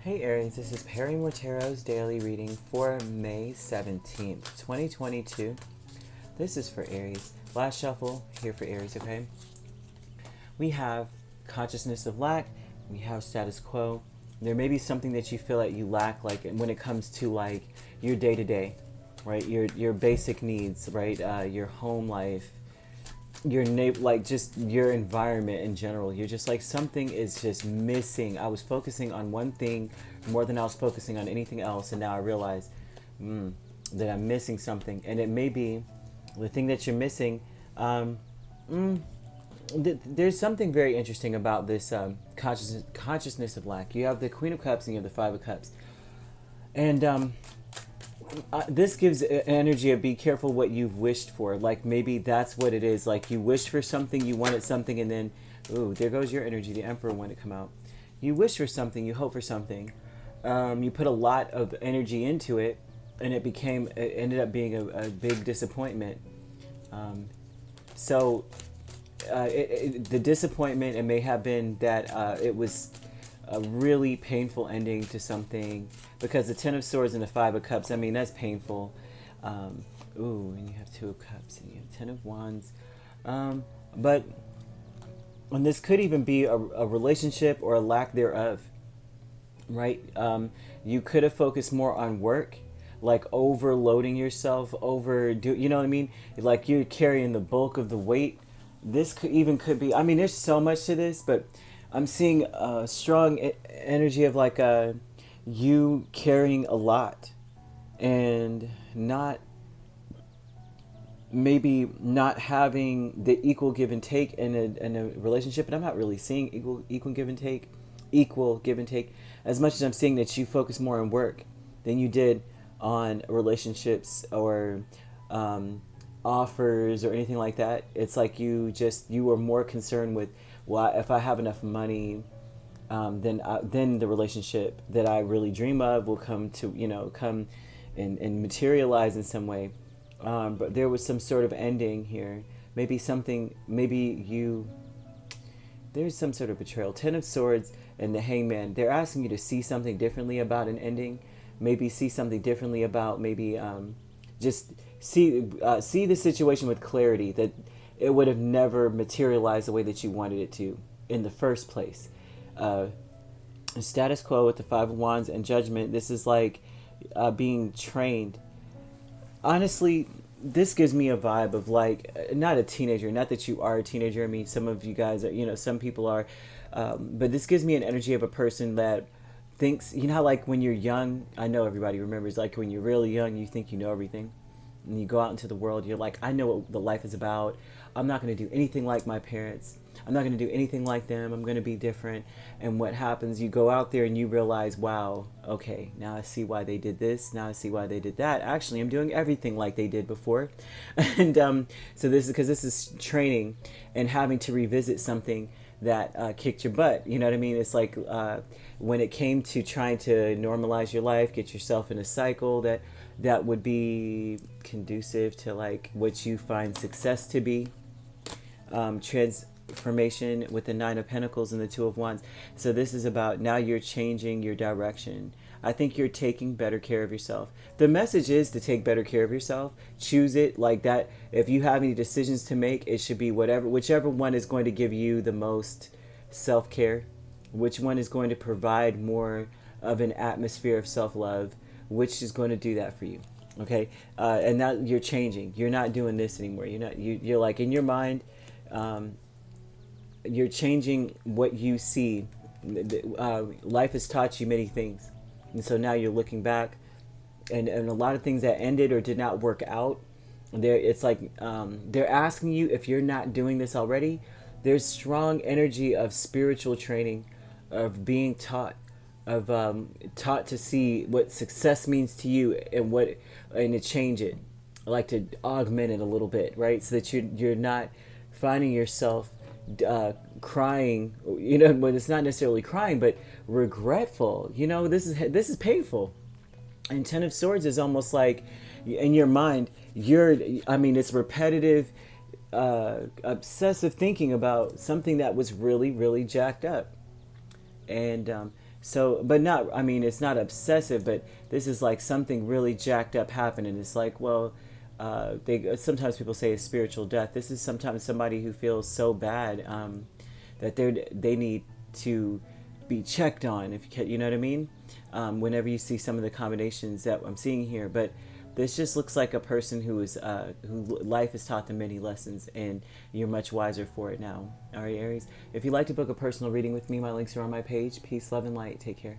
Hey Aries, this is Perry Mortero's daily reading for May 17th, 2022. This is for Aries. Last shuffle here for Aries, okay? We have consciousness of lack, we have status quo. There may be something that you feel that you lack, like when it comes to like your day to day, right? Your basic needs, right? Your home life, your like just your environment in general. You're just like something is just missing. I was focusing on one thing more than I was focusing on anything else, and now I realize that I'm missing something, and it may be the thing that you're missing. Um, mm, there's something very interesting about this consciousness of lack. You have the Queen of Cups and you have the Five of Cups, and this gives energy of be careful what you've wished for. Like maybe that's what it is. Like you wished for something, you wanted something, and then, ooh, there goes your energy. The Emperor wanted to come out. You wish for something, you hope for something. You put a lot of energy into it, and it ended up being a big disappointment. Um, so the disappointment, it may have been that it was a really painful ending to something, because the Ten of Swords and the Five of Cups, I mean, that's painful. Ooh, and you have Two of Cups and you have Ten of Wands. But and this could even be a relationship or a lack thereof, right? You could have focused more on work, like overloading yourself, you know what I mean? Like you're carrying the bulk of the weight. This could be, I mean, there's so much to this, but I'm seeing a strong energy of like you carrying a lot and not maybe not having the equal give and take in a relationship. And I'm not really seeing equal give and take as much as I'm seeing that you focus more on work than you did on relationships or offers or anything like that. It's like you were more concerned with, well, if I have enough money, then the relationship that I really dream of will come and materialize in some way. But there was some sort of ending here. There's some sort of betrayal. Ten of Swords and the Hangman, they're asking you to see something differently about an ending. Maybe see something differently about just see the situation with clarity, that it would have never materialized the way that you wanted it to in the first place. Uh, Status quo with the Five of Wands and Judgment. This is like being trained. Honestly, this gives me a vibe of like not a teenager. Not that you are a teenager. I mean, some of you guys are. Some people are. But this gives me an energy of a person that thinks. You know how like when you're young, I know everybody remembers. Like when you're really young, you think you know everything, and you go out into the world. You're like, I know what the life is about. I'm not going to do anything like my parents. I'm not going to do anything like them. I'm going to be different. And what happens, you go out there and you realize, wow, okay, now I see why they did this. Now I see why they did that. Actually, I'm doing everything like they did before. And so this is because this is training and having to revisit something that kicked your butt. You know what I mean? It's like when it came to trying to normalize your life, get yourself in a cycle that would be conducive to like what you find success to be. Transformation with the Nine of Pentacles and the Two of Wands. So this is about now you're changing your direction. I think you're taking better care of yourself. The message is to take better care of yourself. Choose it like that. If you have any decisions to make, it should be whichever one is going to give you the most self-care, which one is going to provide more of an atmosphere of self-love, which is going to do that for you. Okay, and now you're changing. You're not doing this anymore. You're like in your mind. You're changing what you see. Life has taught you many things, and so now you're looking back, and a lot of things that ended or did not work out. It's like they're asking you, if you're not doing this already. There's strong energy of spiritual training, of being taught to see what success means to you, and to change it, like to augment it a little bit, right? So that you're not finding yourself crying, when it's not necessarily crying, but regretful. This is painful. And Ten of Swords is almost like in your mind, it's repetitive, obsessive thinking about something that was really, really jacked up. And So, but not, I mean, it's not obsessive, but this is like something really jacked up happening. It's like, well, they sometimes people say a spiritual death. This is sometimes somebody who feels so bad that they need to be checked on. If you can, you know what I mean. Whenever you see some of the combinations that I'm seeing here, but this just looks like a person who is who life has taught them many lessons, and you're much wiser for it now. All right, Aries. If you'd like to book a personal reading with me, my links are on my page. Peace, love, and light. Take care.